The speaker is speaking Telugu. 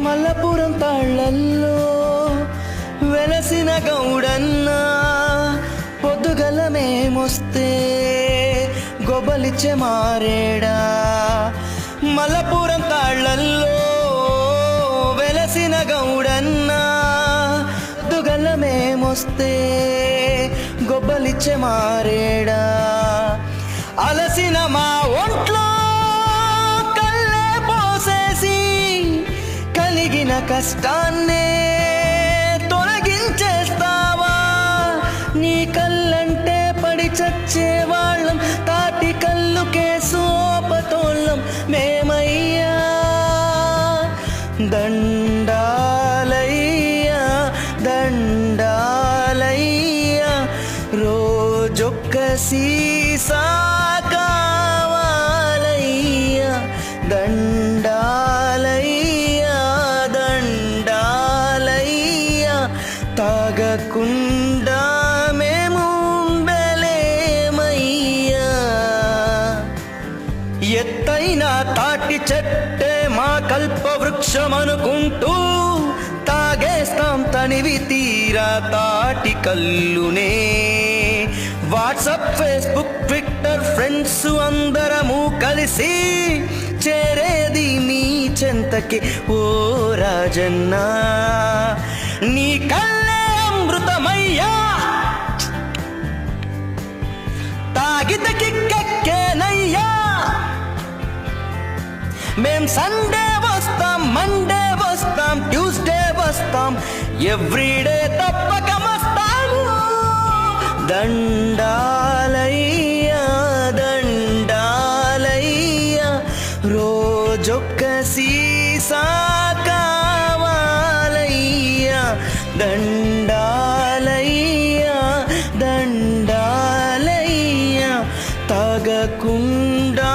మల్లపురం తాళ్ళల్లో వెలసిన గౌడన్న పొద్దుగల మేమొస్తే గొబ్బలిచ్చే మారేడా. మల్లపురం తాళ్ళల్లో వెలసిన గౌడన్న పొద్దుగల మేమొస్తే గొబ్బలిచ్చే మారేడా. అలసిన మా ఒంట్లో కళ్ళే పోసేసి కలిగిన కష్టాన్నే తొలగించేస్తావా. నీ కళ్ళంటే పడి చచ్చేవాళ్ళం, తాటి కళ్ళుకే సోపతోళ్ళం మేమయ్యా. దండాలయ్యా దండాలయ్యా, రోజొక్క సీసా కావాలయ్యా. దండాలయ్యా దండాలయ్యా, తాగకుండా మేము ఉండలేమయ్యా. ఎత్తైన తాటి చెట్టే మా కల్ప వృక్షమనుకుంటూ తాగేస్తాం తనివి తీరా తాటి కల్లునే. వాట్సాప్, ఫేస్బుక్, ట్విట్టర్ ఫ్రెండ్స్ అందరము కలిసి చేరేది మీ చెంతకి ఓ రాజన్న. నీ కళ్ళే అమృతమయ్యా, తాగితే కిక్కెక్కేనయ్యా. మేం సండే వస్తాం, మండే వస్తాం, ట్యూస్డే వస్తాం, ఎవ్రీడే తప్పక వస్తాము. దండాలయ్యా దండాలయ్యా, రోజొక్క సీసా కావాలయ్యా. దండాలయ్యా దండాలయ్యా, తాగకుండా